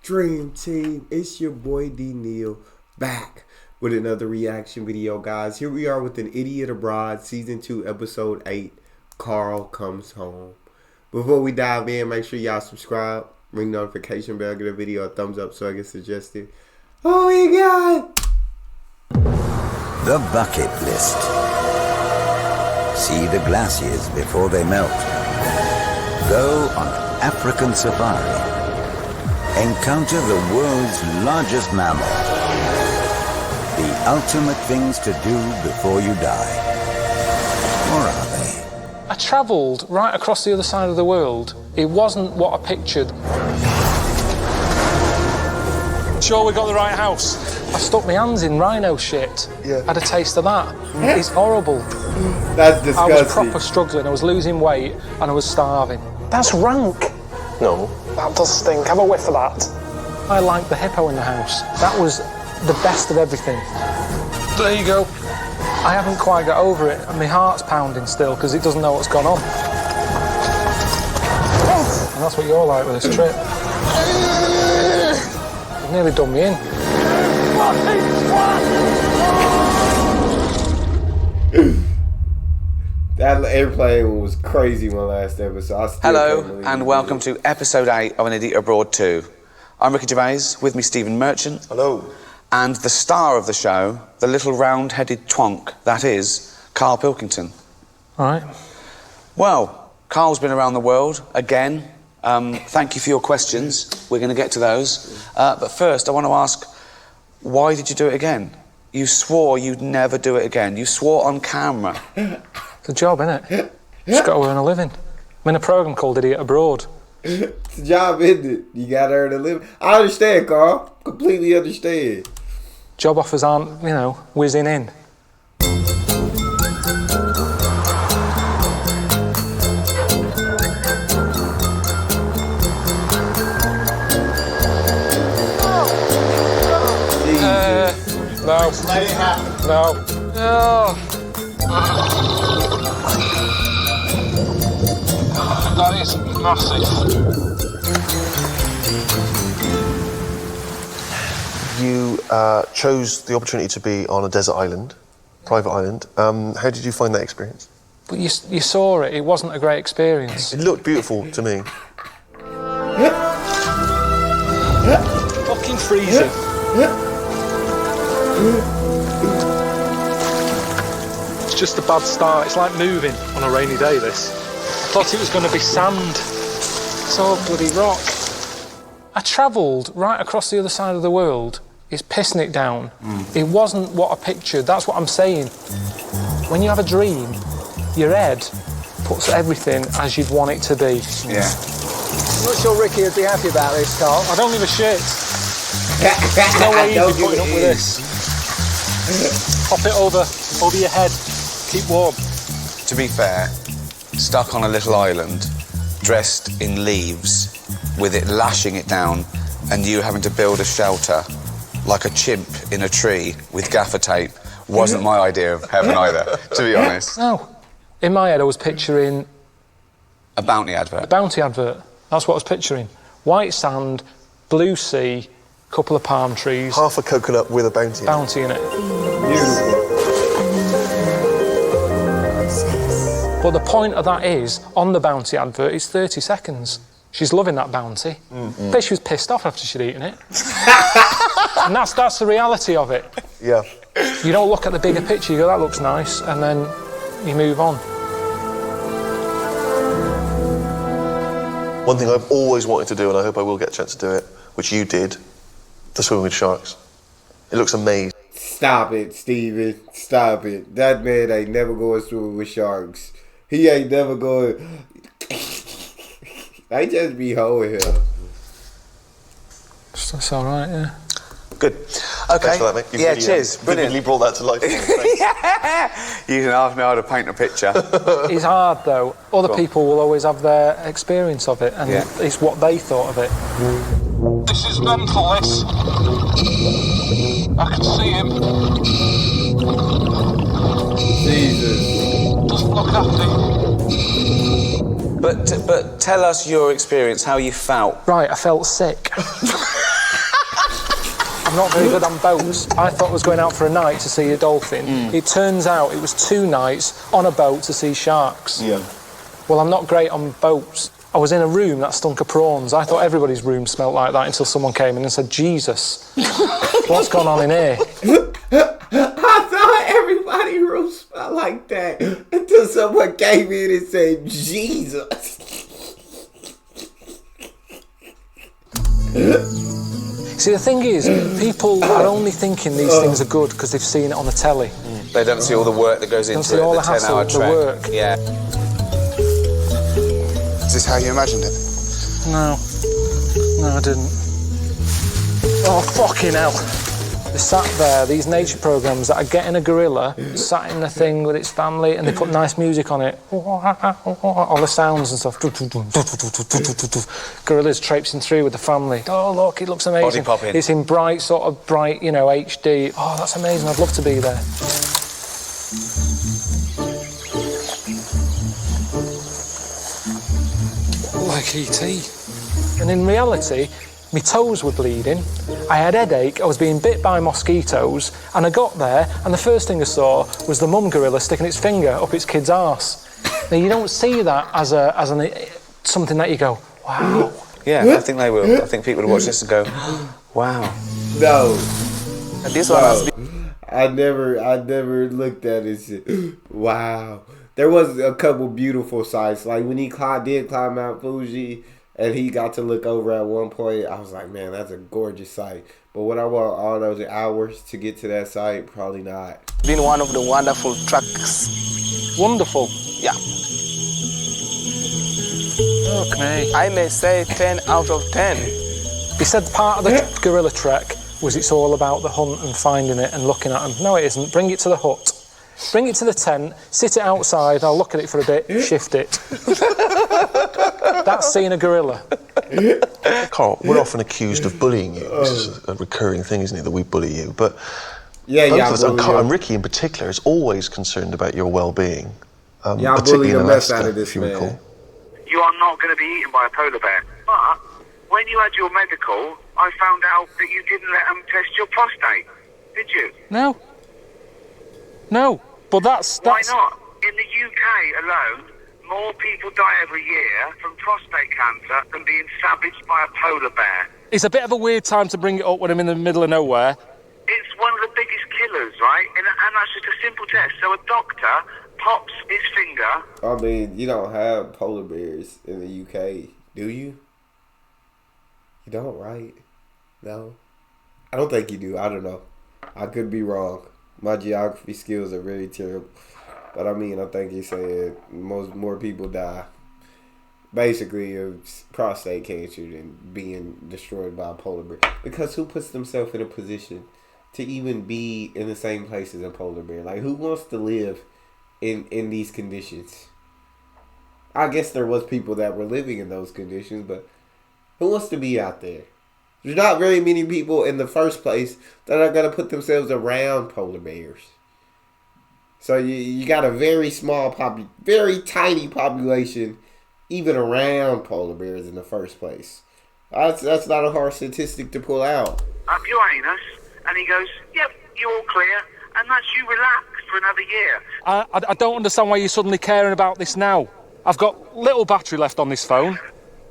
Dream Team, it's your boy D Neal back with another reaction video, guys. Here we are with An Idiot Abroad, Season 2, Episode 8, Karl Comes Home. Before we dive in, make sure y'all subscribe, ring notification bell, give the video a thumbs up so I get suggested. Oh my God! The bucket list. See the glaciers before they melt. Go on an African safari. Encounter the world's largest mammal. The ultimate things to do before you die. Or are they? I travelled right across the other side of the world. It wasn't what I pictured. Sure we got the right house? I stuck my hands in rhino shit. Yeah. Had a taste of that. It's horrible. That's disgusting. I was proper struggling. I was losing weight and I was starving. That's rank. No. That does stink. Have a whiff of that. I liked the hippo in the house. That was the best of everything. There you go. I haven't quite got over it, and my heart's pounding still because it doesn't know what's gone on. And that's what you're like with this trip. You've nearly done me in. That airplane was crazy my last episode. Hello and welcome to episode 8 of An Idiot Abroad 2. I'm Ricky Gervais, with me Stephen Merchant. Hello. And the star of the show, the little round-headed twonk, that is Karl Pilkington. All right. Well, Karl's been around the world again. Thank you for your questions. We're going to get to those. But first, I want to ask, why did you do it again? You swore you'd never do it again. You swore on camera. It's a job, innit? Just got to earn a living. I'm in a programme called Idiot Abroad. It's a job, isn't it? You gotta earn a living. I understand, Karl. Completely understand. Job offers aren't, whizzing in. No. Let it happen. No. No. That is massive. You chose the opportunity to be on a desert island, private island. How did you find that experience? But you saw it. It wasn't a great experience. It looked beautiful to me. Fucking freezing. It's just a bad start. It's like moving on a rainy day, this. I thought it was going to be sand. It's all bloody rock. I travelled right across the other side of the world. It's pissing it down. It wasn't what I pictured. That's what I'm saying. When you have a dream, your head puts everything as you'd want it to be. Yeah. I'm not sure Ricky would be happy about this, Karl. I don't give a shit. There's no way you'd be putting up with this. Pop it over your head. Keep warm. To be fair, stuck on a little island, dressed in leaves, with it lashing it down, and you having to build a shelter like a chimp in a tree with gaffer tape wasn't my idea of heaven either, to be honest. No. In my head, I was picturing A bounty a advert. bounty advert. That's what I was picturing. White sand, blue sea, couple of palm trees, Half a coconut with a bounty. bounty in it. Beautiful. But the point of that is, on the bounty advert, it's 30 seconds. She's loving that bounty. Bet she was pissed off after she'd eaten it. And that's the reality of it. Yeah. You don't look at the bigger picture, you go, that looks nice, and then you move on. One thing I've always wanted to do, and I hope I will get a chance to do it, which you did, to swim with sharks. It looks amazing. Stop it, Steven. Stop it. That man ain't never going swimming with sharks. He ain't never going... I just be hoeing him. That's all right, yeah. Good. Okay. Thanks for that, mate. You've Yeah, really, cheers. Brilliant. vividly brought that to life. Thanks. Yeah. You can ask me how to paint a picture. It's hard, though. Other people will always have their experience of it, and Yeah. it's what they thought of it. This is mental, this. I can see him. Jesus. Doesn't look happy. But tell us your experience, how you felt. Right, I felt sick. I'm not very good on boats. I thought I was going out for a night to see a dolphin. It turns out it was 2 nights on a boat to see sharks. Yeah. Well, I'm not great on boats. I was in a room that stunk of prawns. I thought everybody's room smelled like that until someone came in and said, Jesus, what's gone on in here? I thought everybody's room smelled like that until someone came in and said, Jesus. See, the thing is, people are only thinking these things are good because they've seen it on the telly. They don't see all the work that goes into see it, all the the hassle, 10-hour the trek. work. Yeah. Is this how you imagined it? No, I didn't. Oh, fucking hell. They sat there, these nature programmes that are getting a gorilla, sat in the thing with its family, and they put nice music on it. All the sounds and stuff. Gorillas traipsing through with the family. Oh, look, it looks amazing. Body popping. It's in bright, you know, HD. Oh, that's amazing, I'd love to be there. Like E.T. And in reality, my toes were bleeding, I had a headache, I was being bit by mosquitoes, and I got there, and the first thing I saw was the mum gorilla sticking its finger up its kid's arse. Now, you don't see that as something that you go, wow. Yeah, I think they will. I think people will watch this and go, wow. No. And this one must be... I never looked at it and said, wow. There was a couple beautiful sights. Like when he did climb Mount Fuji and he got to look over at one point, I was like, man, that's a gorgeous sight. But would I want all those hours to get to that site? Probably not. Been one of the wonderful tracks. Wonderful. Yeah. Fuck me. I may say 10 out of 10. He said part of the gorilla trek was it's all about the hunt and finding it and looking at them. No, it isn't. Bring it to the hut. Bring it to the tent, sit it outside, I'll look at it for a bit, shift it. That's seeing a gorilla. Karl, we're often accused of bullying you. This is a recurring thing, isn't it, that we bully you? But both of us, and Ricky in particular, is always concerned about your well-being. Particularly in Alaska, if you recall. You are not going to be eaten by a polar bear. But when you had your medical, I found out that you didn't let them test your prostate. Did you? No, but that's... Why not? In the UK alone, more people die every year from prostate cancer than being savaged by a polar bear. It's a bit of a weird time to bring it up when I'm in the middle of nowhere. It's one of the biggest killers, right? And that's just a simple test. So a doctor pops his finger... I mean, you don't have polar bears in the UK, do you? You don't, right? No? I don't think you do. I don't know. I could be wrong. My geography skills are really terrible. But I mean, I think he said more people die basically of prostate cancer than being destroyed by a polar bear. Because who puts themselves in a position to even be in the same place as a polar bear? Like, who wants to live in these conditions? I guess there was people that were living in those conditions, but who wants to be out there? There's not very many people in the first place that are going to put themselves around polar bears. So you got a very small, very tiny population even around polar bears in the first place. That's not a hard statistic to pull out. Up your anus, and he goes, yep, you're all clear, and that's you relaxed for another year. I don't understand why you're suddenly caring about this now. I've got little battery left on this phone.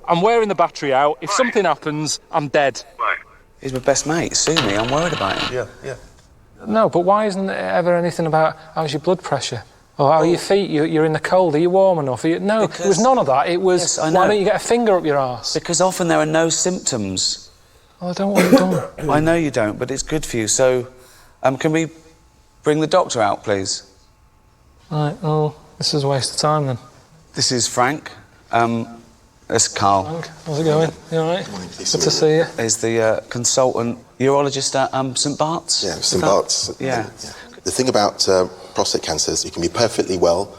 I'm wearing the battery out. If something happens, I'm dead. Right. He's my best mate. Sue me. I'm worried about him. Yeah. No, but why isn't there ever anything about how's your blood pressure? Or how are your feet? You're in the cold. Are you warm enough? No, it was none of that. It was, yes, I know. Why don't you get a finger up your arse? Because often there are no symptoms. Well, I don't want it done. I know you don't, but it's good for you. So, can we bring the doctor out, please? Right, well, this is a waste of time then. This is Frank. That's Karl. Frank, how's it going? You all right? Good to see you. He's the consultant urologist at St Bart's. Yeah, St Bart's. Yeah. The thing about prostate cancer is you can be perfectly well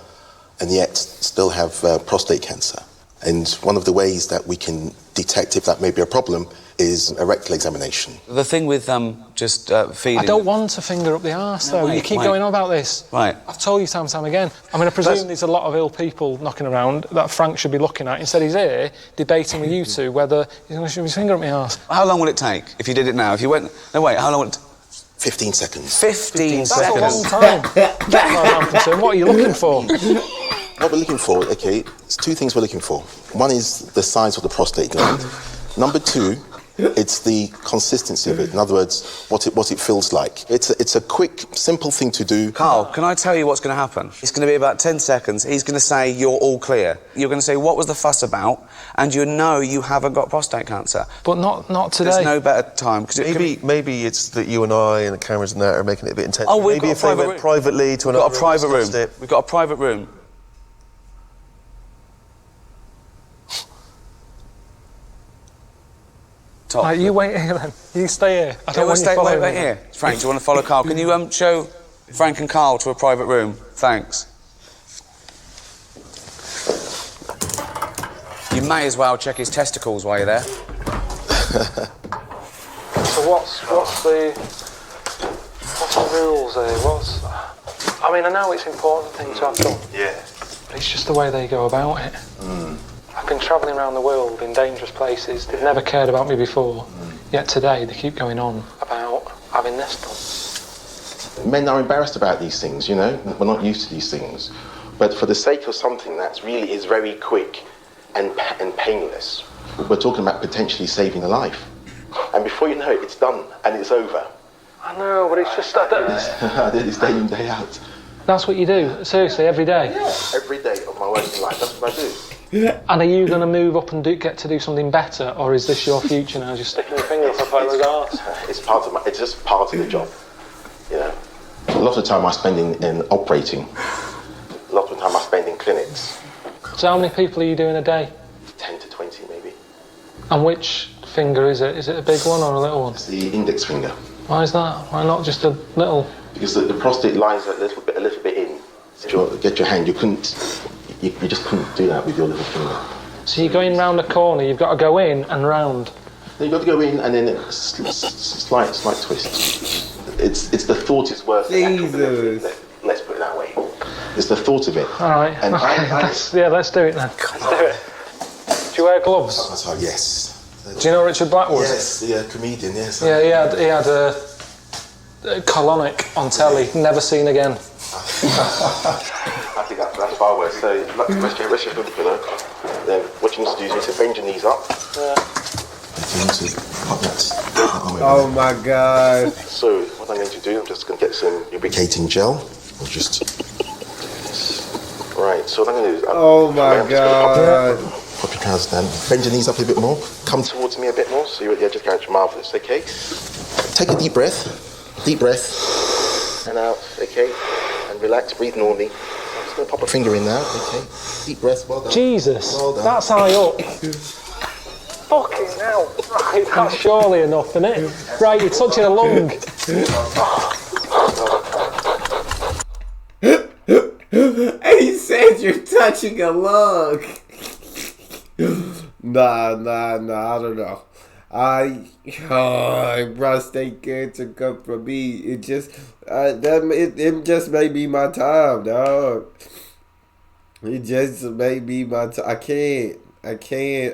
and yet still have prostate cancer. And one of the ways that we can detect if that may be a problem is a rectal examination. The thing with just feeling... I don't want to finger up the arse, though. Wait, you keep going on about this. Right. I've told you time and time again. I mean, I presume there's a lot of ill people knocking around that Frank should be looking at. Instead, he's here debating with you two whether he's going to shove his finger up my arse. How long will it take if you did it now? If you went... No, wait, how long would it... 15 seconds. 15 That's seconds. a long time. As far as I'm concerned, what are you looking for? What we're looking for, okay, there's two things we're looking for. One is the size of the prostate gland. Number two, it's the consistency of it. In other words, what it feels like. It's a quick, simple thing to do. Carl, can I tell you what's going to happen? It's going to be about 10 seconds. He's going to say, you're all clear. You're going to say, what was the fuss about? And you know you haven't got prostate cancer. But not today. There's no better time. Maybe it's that you and I and the cameras and that are making it a bit intense. Oh, maybe if they went privately to another room. We've got a private room. Top. Right, you wait here then. You stay here. I don't want you following wait here. Frank, do you want to follow Carl? Can you show Frank and Carl to a private room? Thanks. You may as well check his testicles while you're there. So what's the rules here? I mean, I know it's an important thing to have done. Yeah. But it's just the way they go about it. I've been travelling around the world in dangerous places. They've never cared about me before. Yet today they keep going on about having this done. Men are embarrassed about these things, you know. We're not used to these things. But for the sake of something that really is very quick and painless, we're talking about potentially saving a life. And before you know it, it's done and it's over. I know, but it's just... It's day in, day out. That's what you do? Seriously, every day? Every day of my working life, that's what I do. And are you going to move up and get to do something better, or is this your future now, just sticking your finger up a fella's arse? It's just part of the job, you know. A lot of time I spend in operating. A lot of time I spend in clinics. So how many people are you doing a day? 10 to 20 maybe. And which finger is it? Is it a big one or a little one? It's the index finger. Why is that? Why not just a little? Because the prostate lies a little bit in. Get your hand. You just couldn't do that with your little finger. So you're going round a corner. You've got to go in and round. You've got to go in and then slight twist. It's the thought is worth the actual delivery. Let's put it that way. It's the thought of it. All right. And okay. Let's do it then. Let's do it. Do you wear gloves? Yes. Do you know Richard Blackwood? Yes, the comedian. Yes. Yeah, he had a colonic on telly. Never seen again. I think that's far worse. So rest your pillow. Then what you need to do is you need to bend your knees up. Yeah. You need to pop that. Oh my God. So what I'm going to do, I'm just going to get some lubricating gel. Right. So what I'm going to do is. Oh my God. Pop your trousers down. Bend your knees up a bit more. Come towards me a bit more. So you're at the edge of the couch. Marvelous. Okay. Take a deep breath. Deep breath. And out. Okay. And relax. Breathe normally. I'm just going to pop a finger in now. Okay. Deep breath. Well done. Jesus. Well done. That's high up. Fucking hell. Right, that's surely enough, isn't it? Right, you're touching a lung. And he said you're touching a lung. Nah, I don't know. Prostate cancer come from me. It just, it just may be my time, dog. It just may be my time. I cannot.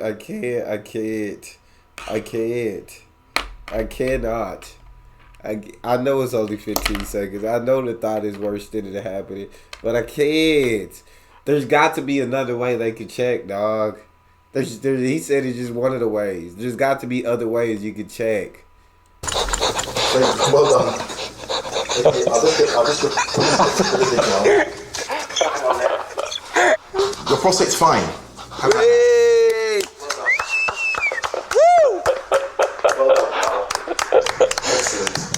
I know it's only 15 seconds. I know the thought is worse than it happening, but I can't. There's got to be another way they can check, dog. He said it's just one of the ways. There's got to be other ways you can check. Well done. I'll just Your prostate's fine. Hey!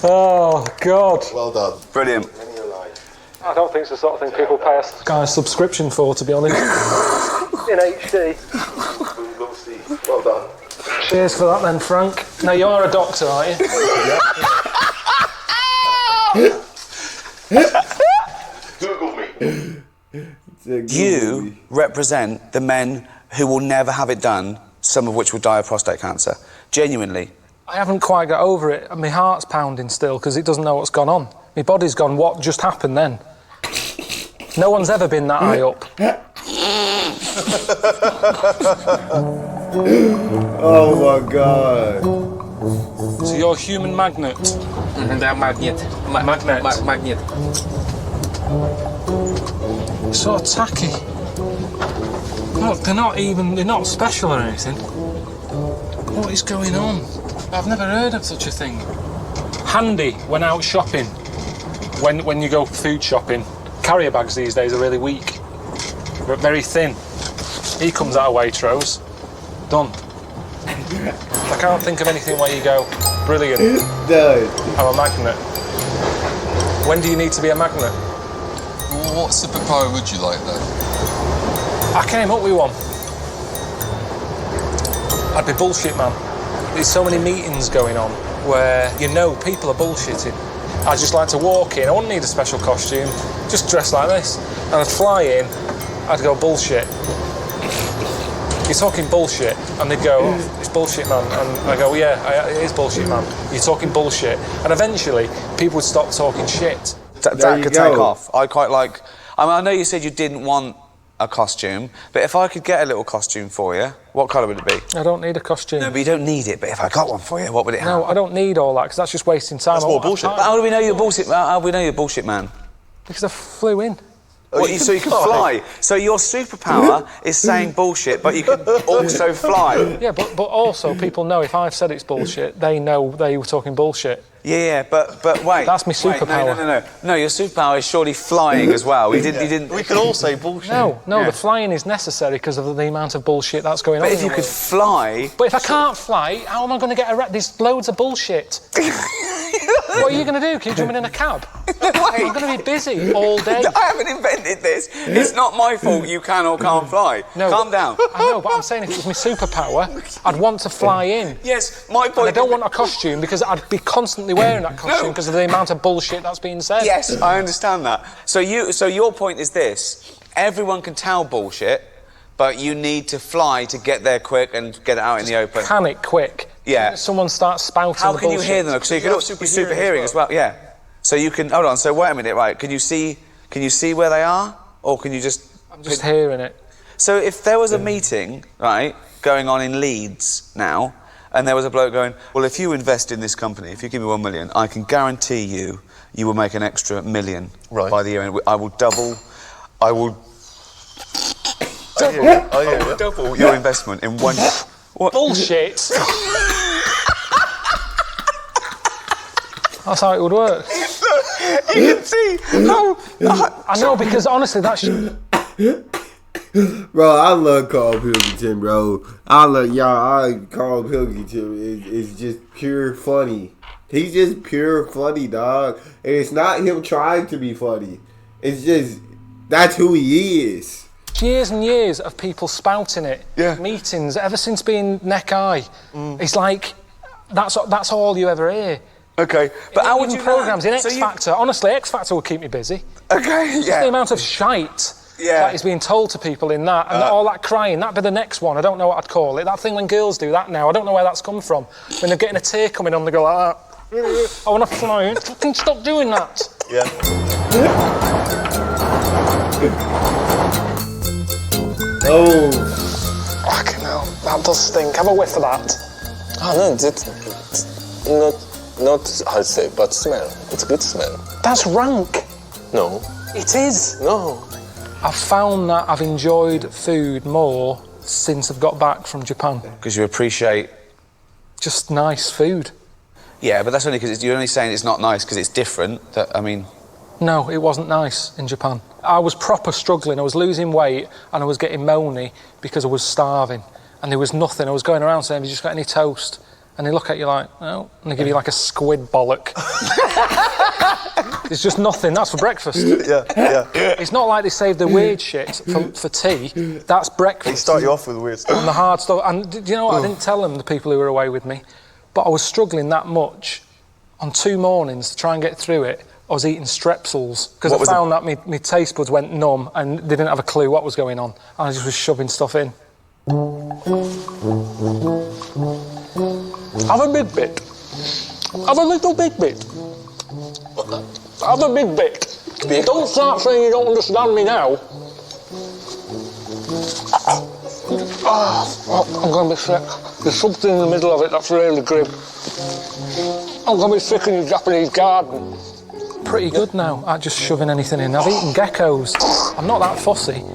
Oh, God. Well done. Brilliant. I don't think it's the sort of thing people pay a subscription for, to be honest. In HD. We'll see. Well done. Cheers for that then, Frank. Now, you are a doctor, aren't you? Google me. You represent the men who will never have it done, some of which will die of prostate cancer. Genuinely. I haven't quite got over it, and my heart's pounding still because it doesn't know what's gone on. My body's gone, what just happened then? No one's ever been that high up. Oh my God. So you're a human magnet? Magnet. Magnet. So tacky. Look, they're not special or anything. What is going on? I've never heard of such a thing. Handy when out shopping. When you go food shopping. Carrier bags these days are really weak. But very thin. He comes out of Waitrose. Done. I can't think of anything where you go, brilliant. No. I'm a magnet. When do you need to be a magnet? Well, what superpower would you like then? I came up with one. I'd be bullshit man. There's so many meetings going on where people are bullshitting. I'd just like to walk in, I wouldn't need a special costume, just dress like this. And I'd fly in, I'd go bullshit. You're talking bullshit, and they'd go, oh, it's bullshit, man. And I go, yeah, it is bullshit, man. You're talking bullshit. And eventually, people would stop talking shit. That could take off. I quite like... I know you said you didn't want a costume, but if I could get a little costume for you, what colour would it be? I don't need a costume. No, but you don't need it, but if I got one for you, what would it have? No, I don't need all that, because that's just wasting time. That's more bullshit. But how do we know you're bullshit? How do we know you're bullshit, man? Because I flew in. So you can fly. So your superpower is saying bullshit, but you can also fly. Yeah, but also people know if I've said it's bullshit, they know they were talking bullshit. Yeah, but wait. That's my superpower. No, your superpower is surely flying as well. You didn't. We can all say bullshit. No, the flying is necessary because of the amount of bullshit that's going on. But if you could fly. But if I can't fly, how am I going to get around? There's loads of bullshit. What are you going to do? Keep jumping in a cab? I'm going to be busy all day. I haven't invented this. It's not my fault you can or can't fly. No, calm down. I know, but I'm saying if it was my superpower, I'd want to fly in. Yes, my point. And I don't want a costume because I'd be constantly wearing that costume because of the amount of bullshit that's being said. Yes, I understand that. So your point is this: everyone can tell bullshit, but you need to fly to get there quick and get it out in the open. Panic quick. Yeah. Someone starts spouting the bullshit. How can you hear them? So you can also be super hearing as well. Yeah. So you can hold on. So wait a minute, right? Can you see where they are, or can you just? I'm just hearing it. So if there was a meeting, right, going on in Leeds now, and there was a bloke going, well, if you invest in this company, if you give me $1 million, I can guarantee you will make an extra $1 million by the year end. I will double your investment in 1 year. What? Bullshit. That's how it would work. You can see how... I know, because honestly, that's... Bro, I love Karl Pilkington, bro. Karl Pilkington is just pure funny. He's just pure funny, dog. And it's not him trying to be funny. It's just, that's who he is. Years and years of people spouting it. Yeah. Meetings, ever since being neck high. It's like, that's all you ever hear. Okay, but how would you programs in X Factor? Honestly, X Factor will keep me busy. Okay, Just the amount of shite that is being told to people in that, and all that crying. That'd be the next one. I don't know what I'd call it. That thing when girls do that now. I don't know where that's come from. When they're getting a tear coming on, they go like that. I want to fly. Fucking stop doing that. Yeah. Oh. Fucking hell, that does stink. Have a whiff of that. Oh no, it's not how to say, but smell. It's a good smell. That's rank. No. It is. No. I've found that I've enjoyed food more since I've got back from Japan. Because you appreciate... Just nice food. Yeah, but that's only because you're only saying it's not nice because it's different. No, it wasn't nice in Japan. I was proper struggling. I was losing weight and I was getting moany because I was starving. And there was nothing. I was going around saying, have you just got any toast? And they look at you like, no. And they give you like a squid bollock. There's just nothing. That's for breakfast. Yeah. It's not like they save the weird shit for tea. That's breakfast. They start you off with the weird stuff. And the hard stuff. And do you know what? I didn't tell them, the people who were away with me. But I was struggling that much. On 2 mornings to try and get through it, I was eating strepsils. Because I found that my taste buds went numb and they didn't have a clue what was going on. And I just was shoving stuff in. Have a big bit. Have a little big bit. Have a big bit. Don't start saying you don't understand me now. I'm going to be sick. There's something in the middle of it that's really grim. I'm going to be sick in your Japanese garden. Pretty good now at just shoving anything in. I've eaten geckos. I'm not that fussy.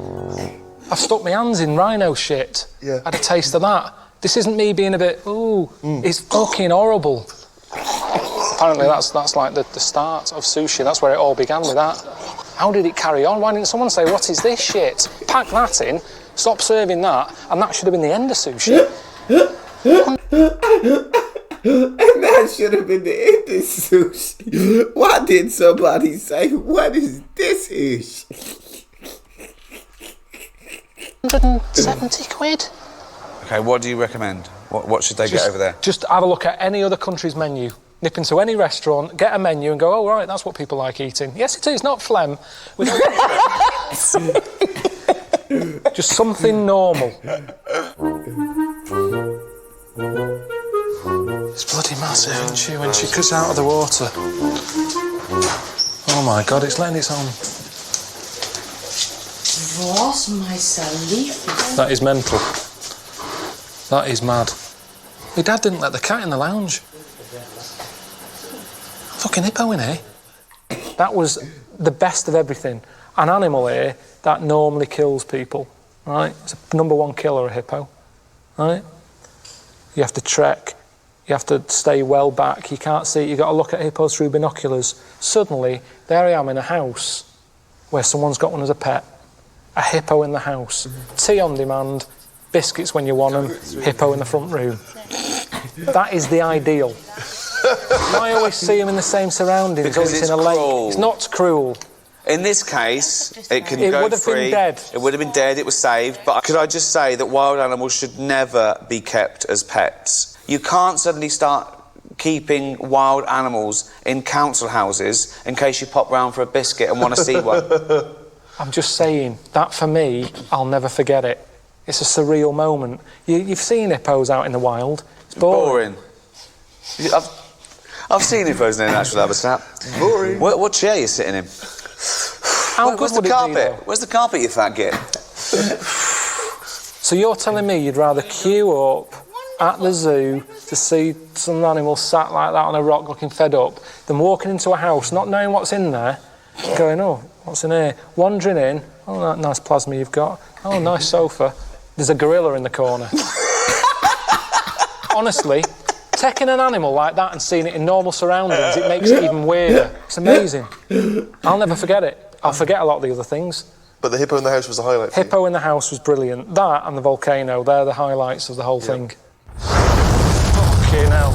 I've stuck my hands in rhino shit. Yeah. Had a taste of that. This isn't me being a bit, It's fucking horrible. Apparently that's like the start of sushi. That's where it all began with that. How did it carry on? Why didn't someone say, what is this shit? Pack that in, stop serving that, and that should have been the end of sushi. And that should have been the end of sushi. Why did somebody say, what is this ish? 170 quid? Okay, what do you recommend? What should they get over there? Just have a look at any other country's menu. Nip into any restaurant, get a menu and go, oh, right, that's what people like eating. Yes, it is, not phlegm. Just something normal. It's bloody massive, isn't she, when she comes out of the water. Oh, my God, it's letting its own... Was my salif? That is mental. That is mad. My dad didn't let the cat in the lounge. Fucking hippo in here. That was the best of everything. An animal here that normally kills people, right? It's a #1 killer, a hippo, right? You have to trek, you have to stay well back, you can't see, you've got to look at hippos through binoculars. Suddenly, there I am in a house where someone's got one as a pet. A hippo in the house. Tea on demand, biscuits when you want them, hippo in the front room. That is the ideal. I always see them in the same surroundings, Because it's in a lake. cruel. It's not cruel. In this case, it can It go would have free. been dead. It would have been dead, it was saved. But could I just say that wild animals should never be kept as pets? You can't suddenly start keeping wild animals in council houses in case you pop round for a biscuit and want to see one. I'm just saying, that for me, I'll never forget it. It's a surreal moment. You've seen hippos out in the wild. It's boring. I've seen hippos in their natural habitat. Boring. What chair are you sitting in? Where's the carpet? Where's the carpet, you fat git? So you're telling me you'd rather queue up at the zoo to see some animal sat like that on a rock looking fed up than walking into a house, not knowing what's in there, going, oh, what's in here? Wandering in, oh, that nice plasma you've got. Oh, nice sofa. There's a gorilla in the corner. Honestly, taking an animal like that and seeing it in normal surroundings, it makes it even weirder. It's amazing. I'll never forget it. I'll forget a lot of the other things. But the hippo in the house was the highlight for you? Hippo in the house was brilliant. That and the volcano, they're the highlights of the whole thing. Fucking hell.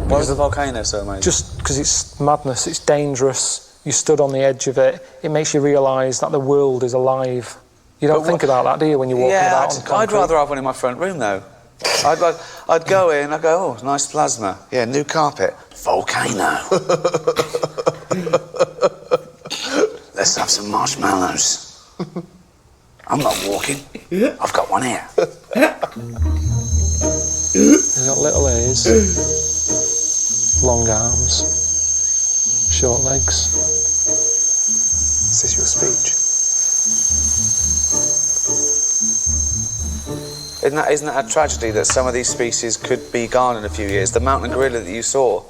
Why was the volcano so amazing? Just because it's madness, it's dangerous. You stood on the edge of it. It makes you realise that the world is alive. You don't think about that, do you, when you're walking about on concrete? I'd rather have one in my front room, though. I'd go in, I'd go, oh, nice plasma. Yeah, new carpet. Volcano. Let's have some marshmallows. I'm not walking. I've got one here. He's got little ears, long arms, short legs. Is this your speech? Isn't that a tragedy that some of these species could be gone in a few years? The mountain gorilla that you saw,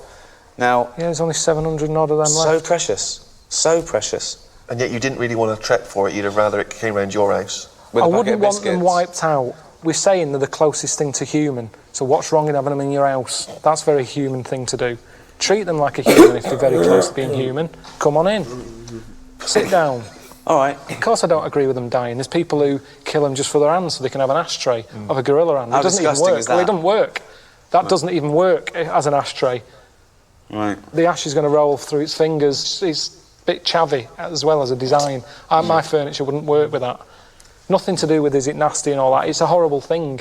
now... Yeah, there's only 700 and odd of them so left. Precious. So precious. And yet you didn't really want to trek for it, you'd have rather it came round your house. I wouldn't want them wiped out. We're saying they're the closest thing to human, so what's wrong in having them in your house? That's a very human thing to do. Treat them like a human if they're very close to being human. Come on in. Sit down. All right. Of course I don't agree with them dying. There's people who kill them just for their hands so they can have an ashtray of a gorilla hand. How It doesn't even disgusting work. is that? Well, it doesn't work. That doesn't even work as an ashtray. Right. The ash is going to roll through its fingers. It's a bit chavvy as well as a design. My furniture wouldn't work with that. Nothing to do with is it nasty and all that. It's a horrible thing.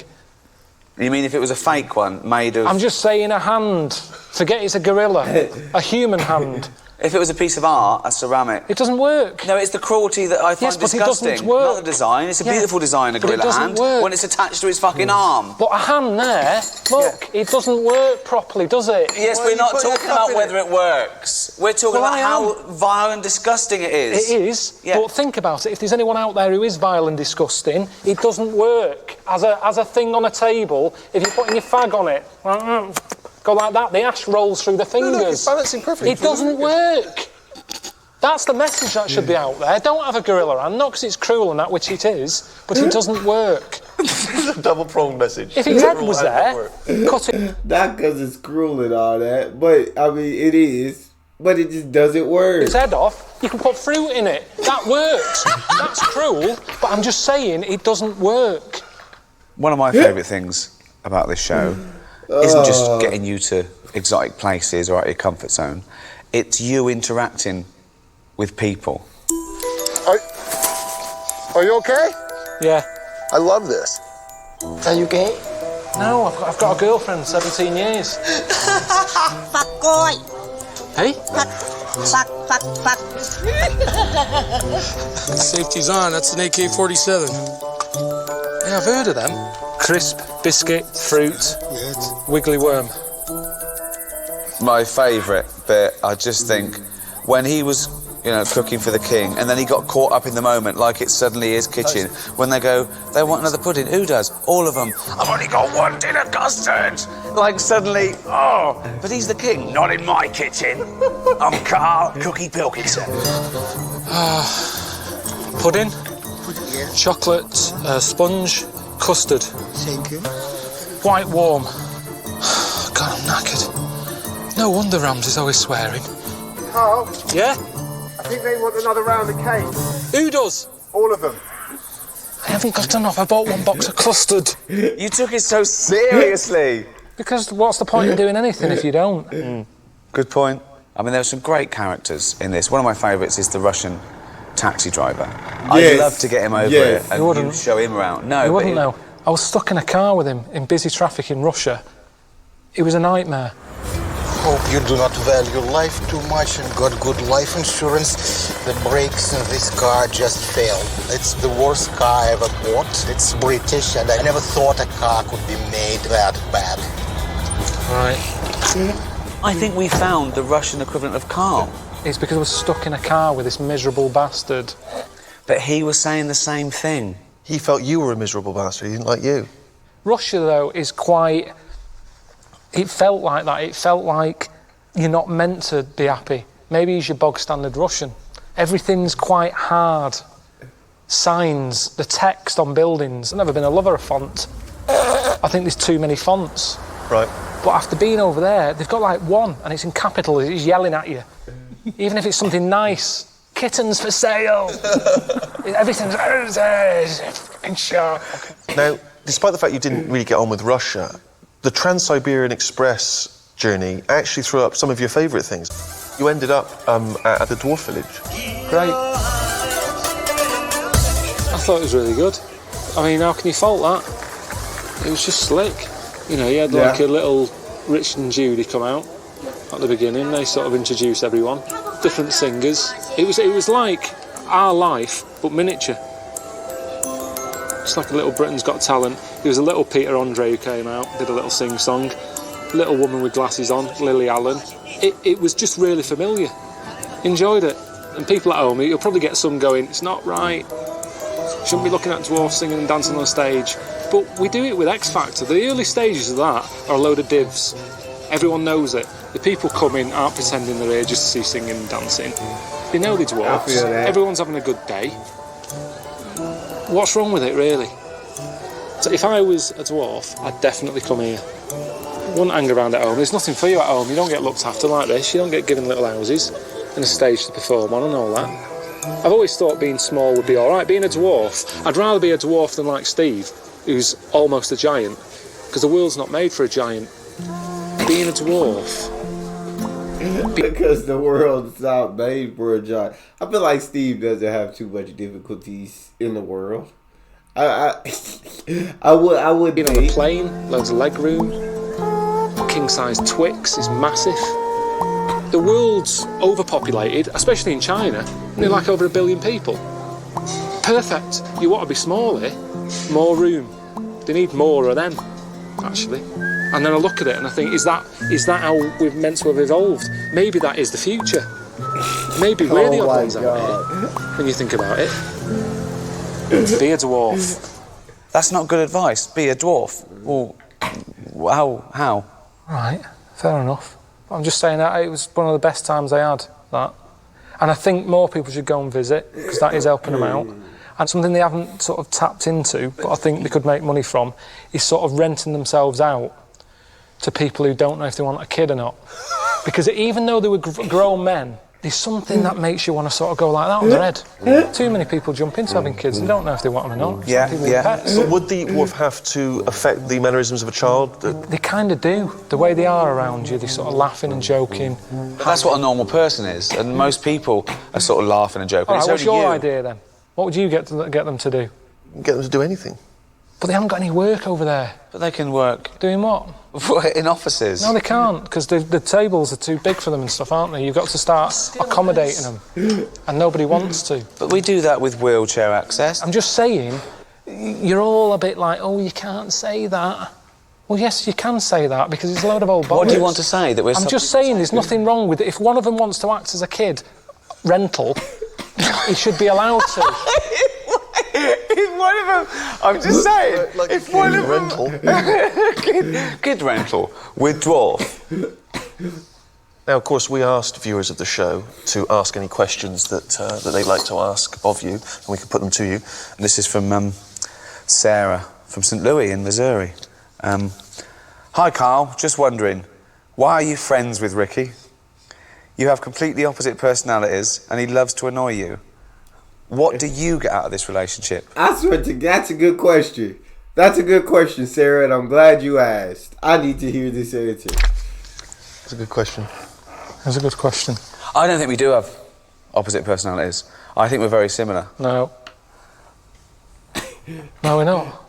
You mean if it was a fake one made of... I'm just saying a hand. Forget it's a gorilla. A human hand. If it was a piece of art, a ceramic... It doesn't work. No, it's the cruelty that I find disgusting. But it doesn't work. Not the design. It's a beautiful design, a gorilla hand, when it's attached to his fucking arm. But a hand there, look, it doesn't work properly, does it? Yes, we're not talking about whether it works. We're talking about how vile and disgusting it is. It is, but think about it. If there's anyone out there who is vile and disgusting, it doesn't work. As a thing on a table, if you're putting your fag on it, go like that, the ash rolls through the fingers. No, it's balancing perfectly. It doesn't work. That's the message that should be out there. Don't have a gorilla hand, not because it's cruel and that, which it is, but it doesn't work. It's a double-pronged message. If his head was there, cut it. Not because it's cruel and all that, but, I mean, it is, but it just doesn't work. His head off, you can put fruit in it. That works. That's cruel, but I'm just saying it doesn't work. One of my favourite things about this show isn't just getting you to exotic places or out of your comfort zone. It's you interacting with people. Are you okay? Yeah. I love this. Are you gay? No, I've got a girlfriend, 17 years. Fuck boy. Hey? Fuck. Safety's on, that's an AK-47. Yeah, I've heard of them. Crisp, biscuit, fruit, wiggly worm. My favourite bit, I just think, when he was, cooking for the king, and then he got caught up in the moment, like it's suddenly his kitchen, when they go, they want another pudding. Who does? All of them. I've only got one tin of custard. Like suddenly, but he's the king. Not in my kitchen. I'm Karl, Cookie Pilkington. Pudding, chocolate, sponge, custard. Thank you. White warm. God, I'm knackered. No wonder Ramsey's always swearing. Karl? Yeah? I think they want another round of cake. Who does? All of them. I haven't got enough. I bought one box of custard. You took it so seriously. Because what's the point in doing anything if you don't? Good point. I mean, there are some great characters in this. One of my favourites is the Russian taxi driver. I'd love to get him over here and you show him around. No, you wouldn't know. I was stuck in a car with him in busy traffic in Russia. It was a nightmare. Hope you do not value life too much and got good life insurance. The brakes in this car just failed. It's the worst car I ever bought. It's British and I never thought a car could be made that bad. Right. I think we found the Russian equivalent of Karl. It's because I was stuck in a car with this miserable bastard. But he was saying the same thing. He felt you were a miserable bastard, he didn't like you. Russia, though, is quite... It felt like that. It felt like you're not meant to be happy. Maybe he's your bog-standard Russian. Everything's quite hard. Signs, the text on buildings. I've never been a lover of font. I think there's too many fonts. Right. But after being over there, they've got like one, and it's in capitals. It's yelling at you. Even if it's something nice. Kittens for sale. Everything's in sharp. Now, despite the fact you didn't really get on with Russia, the Trans-Siberian Express journey actually threw up some of your favourite things. You ended up at the Dwarf village. Great. I thought it was really good. I mean, how can you fault that? It was just slick. You had like a little Rich and Judy come out at the beginning. They sort of introduced everyone. Different singers. It was like our life, but miniature. It's like a little Britain's Got Talent. There was a little Peter Andre who came out, did a little sing-song. Little woman with glasses on, Lily Allen. It was just really familiar. Enjoyed it. And people at home, you'll probably get some going, it's not right. Shouldn't be looking at dwarfs singing and dancing on stage. But we do it with X Factor. The early stages of that are a load of divs. Everyone knows it. The people coming aren't pretending they're here just to see singing and dancing. They know the dwarfs. Everyone's having a good day. What's wrong with it, really? So if I was a dwarf, I'd definitely come here. Wouldn't hang around at home. There's nothing for you at home. You don't get looked after like this. You don't get given little houses and a stage to perform on and all that. I've always thought being small would be all right. Being a dwarf, I'd rather be a dwarf than like Steve, who's almost a giant, because the world's not made for a giant. Being a dwarf... Because the world's not made for a giant. I feel like Steve doesn't have too much difficulties in the world. I would being on a plane, loads of leg room, king size Twix is massive. The world's overpopulated, especially in China. They're like over 1 billion people. Perfect. You want to be smaller, more room. They need more of them, actually. And then I look at it and I think, is that how we're meant to have evolved? Maybe that is the future. Maybe we're the odd ones out here, when you think about it. Be a dwarf. That's not good advice. Be a dwarf. Well, how? Right, fair enough. I'm just saying that it was one of the best times I had, that. And I think more people should go and visit, because that is helping them out. And something they haven't sort of tapped into, but I think they could make money from, is sort of renting themselves out to people who don't know if they want a kid or not. Because even though they were grown men, there's something that makes you want to sort of go like that on their head. Too many people jump into having kids and don't know if they want them or not. Yeah, pets. But would the dwarf have to affect the mannerisms of a child? They kind of do. The way they are around you, they're sort of laughing and joking. But that's what a normal person is, and most people are sort of laughing and joking. All right, what's your idea then? What would you get them to do? Get them to do anything. But they haven't got any work over there. But they can work. Doing what? In offices. No, they can't, because the tables are too big for them and stuff, aren't they? You've got to start accommodating them, and nobody wants to. But we do that with wheelchair access. I'm just saying, you're all a bit like, oh, you can't say that. Well, yes, you can say that, because it's a load of old bollocks. What do you want to say? That we're I'm just saying there's nothing wrong with it. If one of them wants to act as a kid, rental, he should be allowed to. If one of them, I'm just saying, if one of them... kid rental with Dwarf. Now, of course, we asked viewers of the show to ask any questions that they'd like to ask of you, and we can put them to you. And this is from Sarah from St. Louis in Missouri. Hi, Karl. Just wondering, why are you friends with Ricky? You have completely opposite personalities, and he loves to annoy you. What do you get out of this relationship? I swear to God, that's a good question. That's a good question, Sarah, and I'm glad you asked. I need to hear this answer. That's a good question. That's a good question. I don't think we do have opposite personalities. I think we're very similar. No. No, we're not.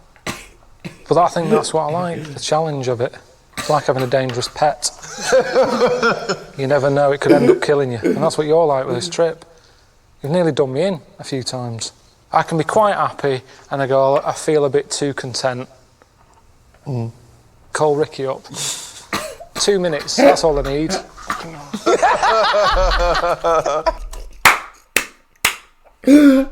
But I think that's what I like, the challenge of it. It's like having a dangerous pet. You never know, it could end up killing you. And that's what you're like with this trip. You've nearly done me in a few times. I can be quite happy, and I feel a bit too content. Call Ricky up. 2 minutes, that's all I need.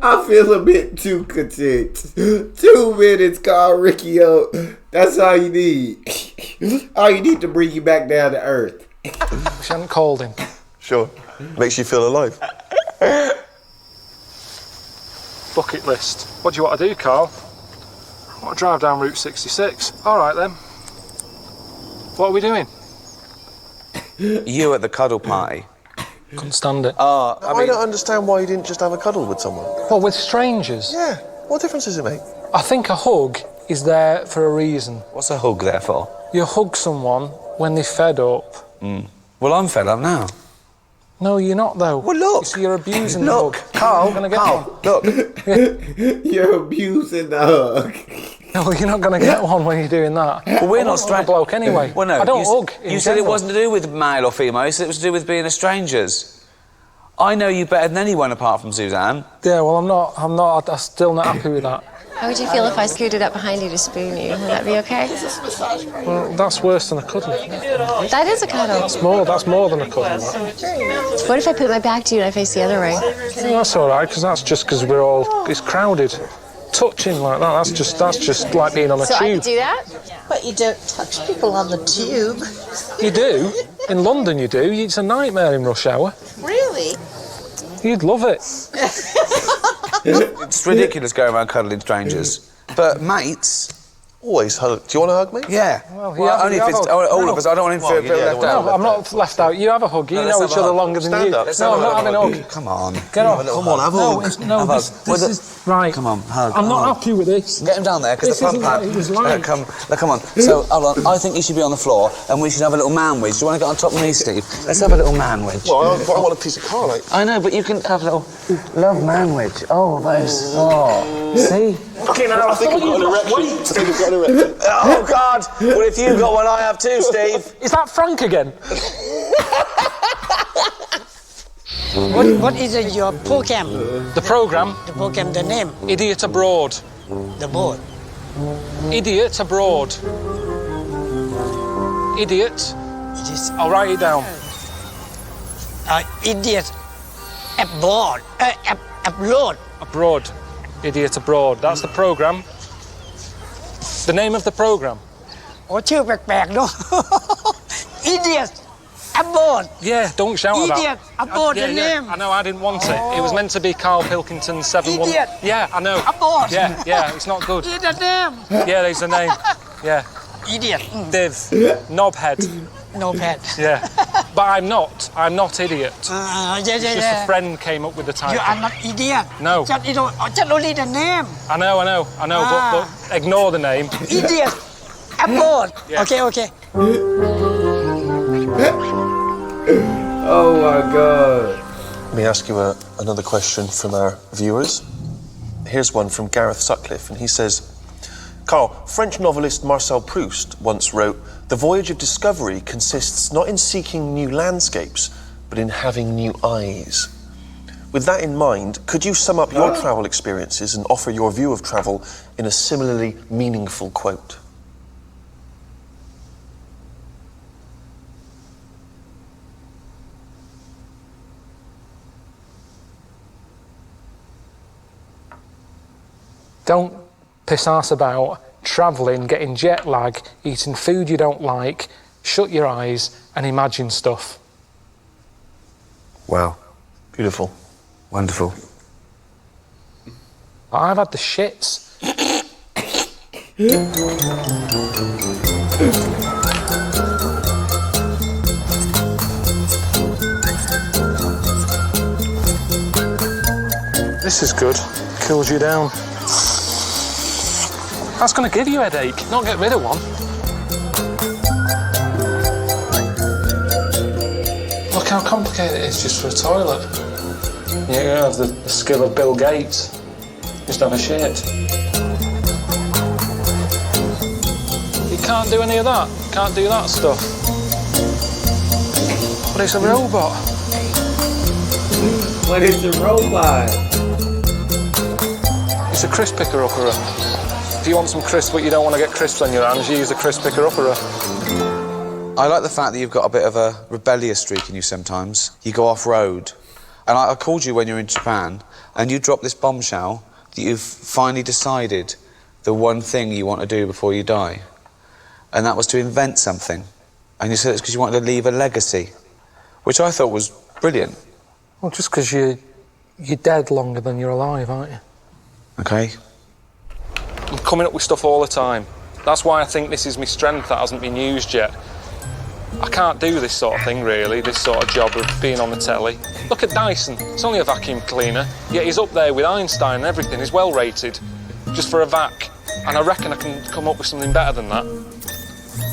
I feel a bit too content. 2 minutes, call Ricky up. That's all you need. All you need to bring you back down to earth. Wish I hadn't called him. Sure. Makes you feel alive. Bucket list. What do you want to do, Karl? I want to drive down Route 66. All right, then. What are we doing? You at the cuddle party. Couldn't stand it. I don't understand why you didn't just have a cuddle with someone. Well, with strangers? Yeah. What difference does it make? I think a hug is there for a reason. What's a hug there for? You hug someone when they're fed up. Well, I'm fed up now. No, you're not, though. Well, look. So you're abusing look, the hug. Karl, Gonna get Karl, one. look. You're abusing the hug. No, you're not going to get one when you're doing that. Well, we're not a bloke anyway. Well, no, I don't hug. You said it wasn't to do with male or female. You said it was to do with being a strangers. I know you better than anyone apart from Suzanne. Yeah, well, I'm still not happy with that. How would you feel if I scooted up behind you to spoon you? Would that be okay? Well, that's worse than a cuddle. That is a cuddle. That's more than a cuddle. What if I put my back to you and I face the other way? Well, that's all right, because that's just because it's crowded. Touching like that, that's just like being on a tube. So I could do that? But you don't touch people on the tube. You do. In London you do. It's a nightmare in rush hour. Really? You'd love it. It's ridiculous going around cuddling strangers. But mates... Always hug. Do you want to hug me? Yeah. Only if it's all of us. I don't want him to feel left out. No, I'm not left out. You have a hug. You know each other longer than you. No, I'm not having a hug. Come on. Get off. Come on, have a hug. No, this is... Right. Come on, hug. I'm not happy with this. Get him down there, because the pump pad... It was like... Come on. So, hold on. I think you should be on the floor, and we should have a little man-wedge. Do you want to get on top of me, Steve? Let's have a little man-wedge. Well, I want a piece of Karl, like... I know, but you can have a little... Love man-wedge. Oh, that is... Oh. See? Fucking hell, I think I've got an erection. Oh, God! Well, if you've got one, I have too, Steve. Is that Frank again? What is your program? The program? The program, the name? Idiot Abroad. The board? Idiot Abroad. Idiot. I'll write it down. Idiot Abroad. Abroad. Abroad. Idiot Abroad. That's the program. The name of the program. โอ้ชื่อแปลกๆเนาะ Idiot Abroad. Yeah, don't shout about it. Idiot Abroad, the name. I know, I didn't want it. It was meant to be Karl Pilkington 7-1. Idiot. Yeah, I know. Abroad. Yeah, it's not good. It's the name. Yeah, there's the name. Yeah. Idiot. Div. Knobhead. Knobhead. Yeah. But I'm not idiot. Just a friend came up with the title. You are not idiot. No. Just only the name. I know. But ignore the name. Idiot. Abroad. Yeah. Okay. Oh my God. Let me ask you another question from our viewers. Here's one from Gareth Sutcliffe, and he says, Karl, French novelist Marcel Proust once wrote, "The voyage of discovery consists not in seeking new landscapes, but in having new eyes." With that in mind, could you sum up your travel experiences and offer your view of travel in a similarly meaningful quote? Don't piss ass about travelling, getting jet lag, eating food you don't like. Shut your eyes and imagine stuff. Wow. Beautiful. Wonderful. I've had the shits. This is good. Cools you down. That's going to give you a headache, not get rid of one. Look how complicated it is just for a toilet. You have the skill of Bill Gates. Just have a shit. You can't do any of that. Can't do that stuff. But it's a robot. But it's a robot. It's a crisp picker-upper. If you want some crisps but you don't want to get crisps on your hands, you use a crisp picker-upper. I like the fact that you've got a bit of a rebellious streak in you sometimes. You go off-road. And I called you when you were in Japan, and you dropped this bombshell that you've finally decided the one thing you want to do before you die. And that was to invent something. And you said it's because you wanted to leave a legacy, which I thought was brilliant. Well, just because you're dead longer than you're alive, aren't you? Okay. I'm coming up with stuff all the time. That's why I think this is my strength that hasn't been used yet. I can't do this sort of thing, really, this sort of job of being on the telly. Look at Dyson. It's only a vacuum cleaner, yet he's up there with Einstein and everything. He's well rated, just for a vac. And I reckon I can come up with something better than that.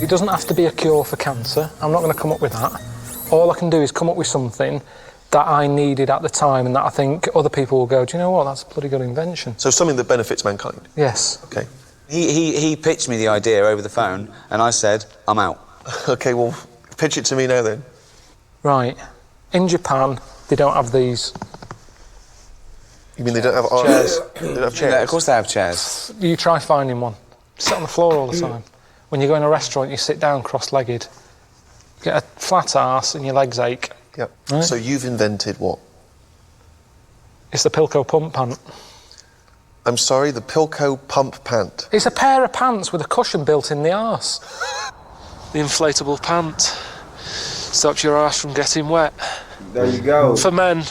It doesn't have to be a cure for cancer. I'm not going to come up with that. All I can do is come up with something that I needed at the time and that I think other people will go, do you know what, that's a bloody good invention. So something that benefits mankind? Yes. Okay. He pitched me the idea over the phone, and I said, I'm out. Okay, well, pitch it to me now then. Right. In Japan, they don't have these. You mean they don't have chairs? They don't have chairs? Yeah, of course they have chairs. You try finding one. Sit on the floor all the time. When you go in a restaurant, you sit down cross-legged. Get a flat arse and your legs ache. Yep. Right? So you've invented what? It's the Pilco pump pant. I'm sorry, the Pilco pump pant? It's a pair of pants with a cushion built in the arse. The inflatable pant. Stops your arse from getting wet. There you go. For men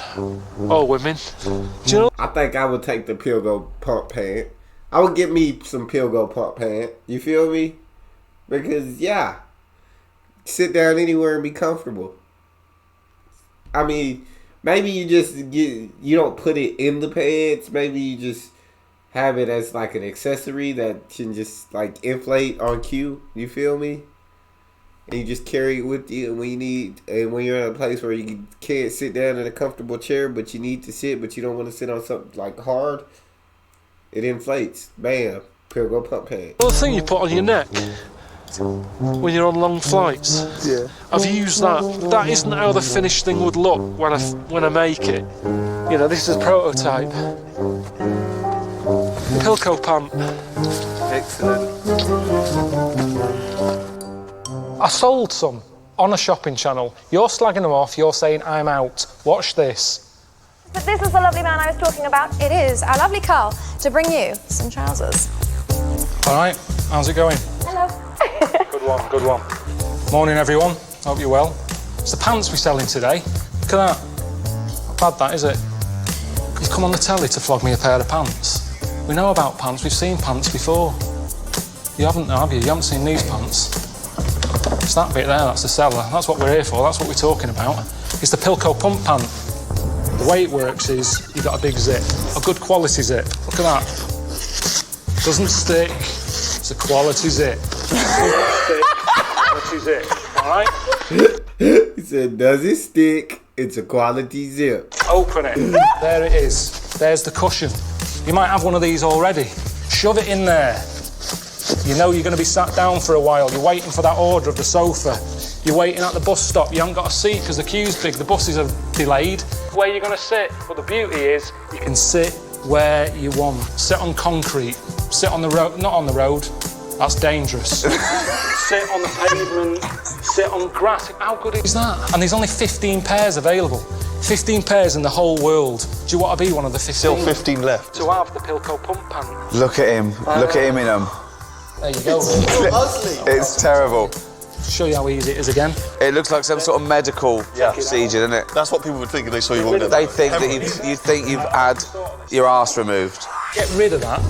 or women. Do you know? I think I would take the Pilco pump pant. I would get me some Pilco pump pant. You feel me? Because, yeah. Sit down anywhere and be comfortable. I mean, maybe you don't put it in the pants. Maybe you just have it as like an accessory that can just like inflate on cue. You feel me? And you just carry it with you when you need, and when you're in a place where you can't sit down in a comfortable chair, but you need to sit, but you don't want to sit on something like hard. It inflates. Bam. Pilco pump pant. The thing you put on your neck. when you're on long flights. Yeah. I've used that. That isn't how the finished thing would look when I make it. You know, this is a prototype. Pilco pant. Excellent. I sold some on a shopping channel. You're slagging them off, you're saying I'm out. Watch this. But this is the lovely man I was talking about. It is our lovely Karl to bring you some trousers. All right, how's it going? Hello. Good one, good one. Morning, everyone. Hope you're well. It's the pants we're selling today. Look at that. Not bad, that, is it? You've come on the telly to flog me a pair of pants. We know about pants. We've seen pants before. You haven't, have you? You haven't seen these pants. It's that bit there, that's the seller. That's what we're here for, that's what we're talking about. It's the Pilco pump pant. The way it works is you've got a big zip, a good quality zip. Look at that. Doesn't stick, it's a quality zip. Doesn't stick, quality zip, all right? He said, does it stick? It's a quality zip. Open it. There it is. There's the cushion. You might have one of these already. Shove it in there. You know you're going to be sat down for a while. You're waiting for that order of the sofa. You're waiting at the bus stop. You haven't got a seat because the queue's big. The buses are delayed. Where you're going to sit. But the beauty is you can sit where you want. Sit on concrete. Sit on the road. Not on the road. That's dangerous. Sit on the pavement. Sit on grass. How good is that? And there's only 15 pairs available. 15 pairs in the whole world. Do you want to be one of the 15? Still 15 left. To have the Pilco pump pant. Look at him. Look at him in them. There you go. It's terrible. Show you how easy it is again. It looks like some sort of medical procedure, doesn't it? That's what people would think if they saw you walking in. They think that you think you've had your arse removed. Get rid of that.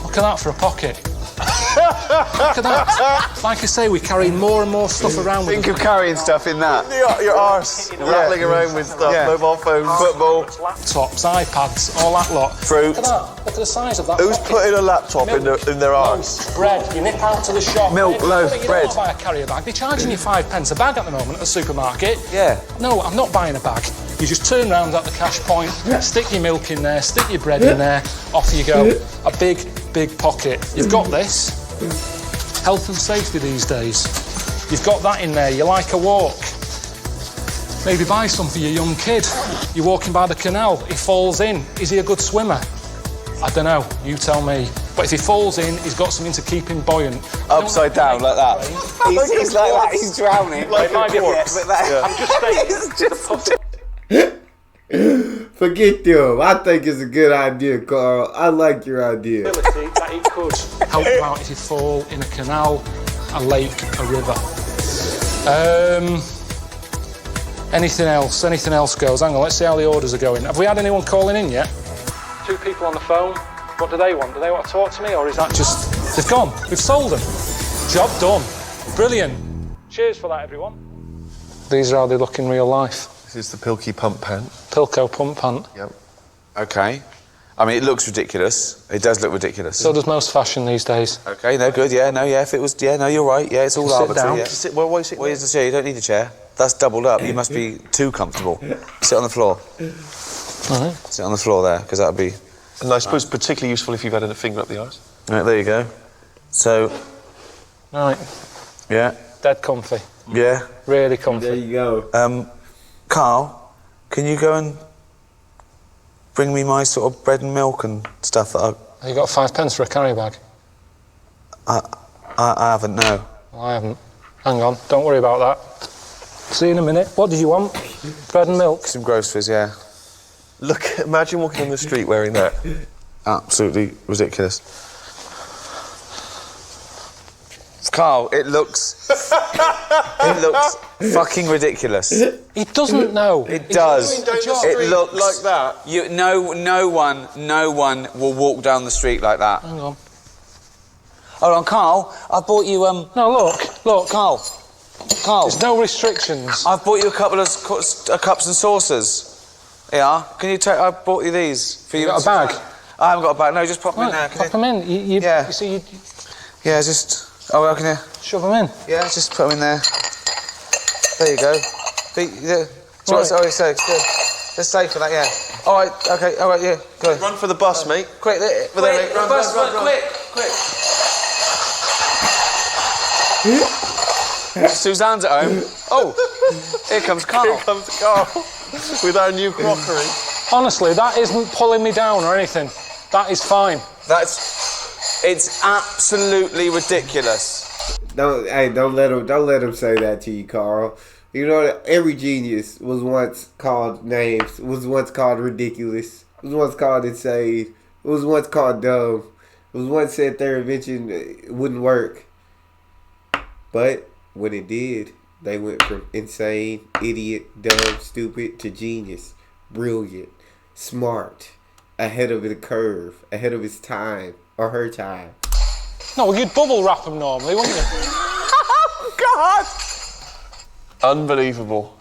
Look at that for a pocket. Look at that. Like I say, we carry more and more stuff around with us. Think of carrying stuff in that. Your arse rattling around with stuff, mobile phones, football, laptops, iPads, all that lot. Fruit. Look at that. Look at the size of that. Who's pocket. putting a laptop in their arse? Bread. You nip out to the shop. Milk, loaf, you bread. You don't buy a carrier bag. They're charging you 5 pence a bag at the moment at the supermarket. Yeah. No, I'm not buying a bag. You just turn round at the cash point, stick your milk in there, stick your bread in there, off you go. A big, big pocket. You've got this. Health and safety these days. You've got that in there. You like a walk. Maybe buy some for your young kid. You're walking by the canal. He falls in. Is he a good swimmer? I don't know. You tell me. But if he falls in, he's got something to keep him buoyant. Upside down like that. He's like that. He's drowning. Like it might be a I'm just saying. Forget them. I think it's a good idea, Karl. I like your idea. That it could help you out if you fall in a canal, a lake, a river. Anything else? Anything else goes? Hang on, let's see how the orders are going. Have we had anyone calling in yet? 2 people on the phone. What do they want? Do they want to talk to me, or is that just... They've gone. We've sold them. Job done. Brilliant. Cheers for that, everyone. These are how they look in real life. This is the Pilky pump pant. Pilco pump pant. Yep. Okay. I mean, it looks ridiculous. It does look ridiculous. So does most fashion these days. Okay, no, good. Yeah, no, yeah. If it was, yeah, no, you're right. Yeah, it's all Sit arbitrary. down. Yeah. Sit, why are you sitting Well, here's the chair. You don't need a chair. That's doubled up. You must be too comfortable. Sit on the floor. All right. Sit on the floor there, because that'd be... And I suppose particularly useful if you've had a finger up the arse. Right, there you go. So... Right. Yeah. Dead comfy. Yeah. Really comfy. There you go. Carl, can you go and bring me my sort of bread and milk and stuff that Have you got 5 pence for a carry bag? I haven't, no. Well, I haven't. Hang on, don't worry about that. See you in a minute. What did you want? Bread and milk? Some groceries, yeah. Look, imagine walking on the street wearing that. Absolutely ridiculous. Carl, it looks fucking ridiculous. He doesn't know. It does. It looks like that. No one will walk down the street like that. Hang on. Hold on, Carl. I bought you No, look, Carl. There's no restrictions. I've bought you a couple of cups and saucers. Yeah. Can you take? I bought you these for you. Got a bag? I haven't got a bag. No, just pop them in there. Pop them in. You see, you Yeah, just. Oh, well, can you? shove them in. Yeah, just put them in there. There you go. Do you want to? Oh, it's good. They're safe for that, yeah. All right, okay, all right, yeah. Go. Run for the bus, mate. Quick, For there, mate. Run. Quick. Suzanne's at home. Oh, here comes Karl. Here comes Karl with our new crockery. Honestly, that isn't pulling me down or anything. That is fine. It's absolutely ridiculous. Don't let him say that to you, Karl. You know, every genius was once called names, was once called ridiculous, was once called insane, was once called dumb, was once said their invention wouldn't work. But when it did, they went from insane, idiot, dumb, stupid to genius, brilliant, smart, ahead of the curve, ahead of his time or her time. No, well, you'd bubble wrap them normally, wouldn't you? Oh, God! Unbelievable.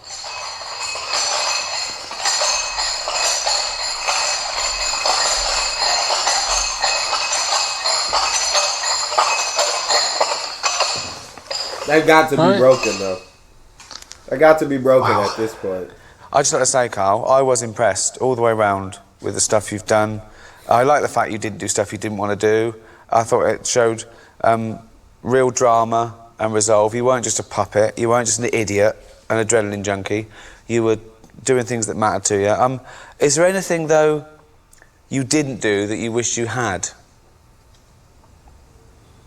They got to be broken, though. They got to be broken at this point. I just got to say, Karl, I was impressed all the way around with the stuff you've done. I like the fact you didn't do stuff you didn't want to do. I thought it showed real drama and resolve. You weren't just a puppet. You weren't just an idiot, an adrenaline junkie. You were doing things that mattered to you. Is there anything, though, you didn't do that you wish you had?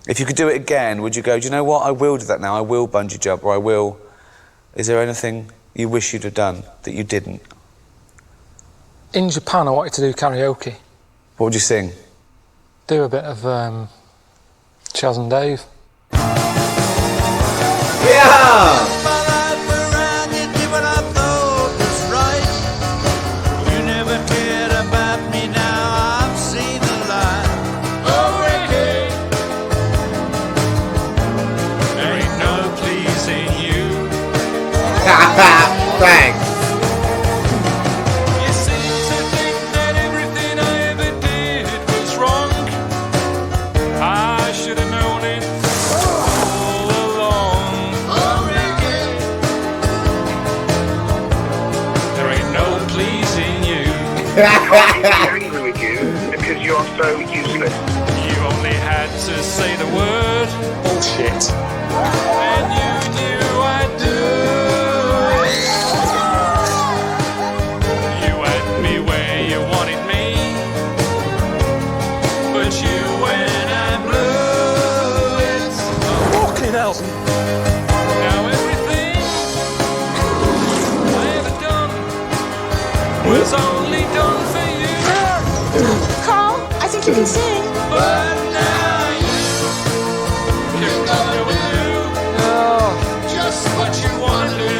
If you could do it again, would you go, do you know what, I will do that now, I will bungee jump, or I will... Is there anything you wish you'd have done that you didn't? In Japan, I wanted to do karaoke. What would you sing? Do a bit of Chaz and Dave. Yeah! Thanks. You seem to think that everything I ever did was wrong. I should have known it all along. Oh, Ricky. There ain't no pleasing you. I'm angry with you because you're so useless. You only had to say the word bullshit. And you knew I'd do. Now everything I ever done was only done for you. Karl, I think you can sing. But now you're gonna do just what you want to do.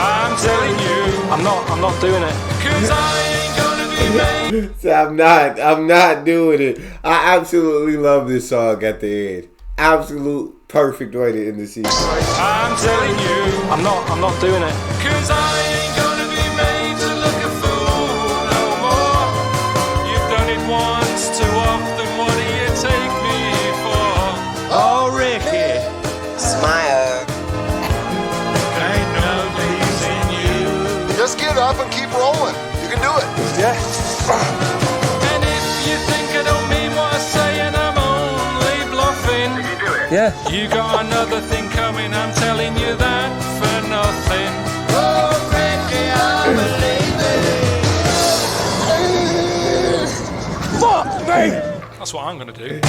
I'm telling you, I'm not doing it. 'Cause I ain't gonna be made. So I'm not doing it. I absolutely love this song at the end. Absolute perfect way to end the season. I'm telling you, I'm not doing it. 'Cause I ain't gonna be made to look a fool no more. You've done it once too often, what do you take me for? Oh, Ricky, Smile. ain't no pleasing you. Just get up and keep rolling. You can do it. Yeah. And if you think I don't mean what I say and I'm only bluffing, Did you do it? Yeah. you got another thing coming, I'm telling you that for nothing. Oh, Ricky, I believe it. Fuck me! That's what I'm gonna do.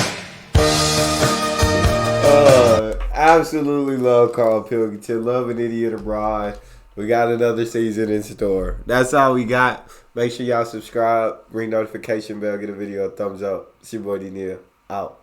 Absolutely love Karl Pilkington. Love An Idiot Abroad. We got another season in store. That's all we got. Make sure y'all subscribe, ring notification bell, get a video a thumbs up. It's your boy D Neil. Out.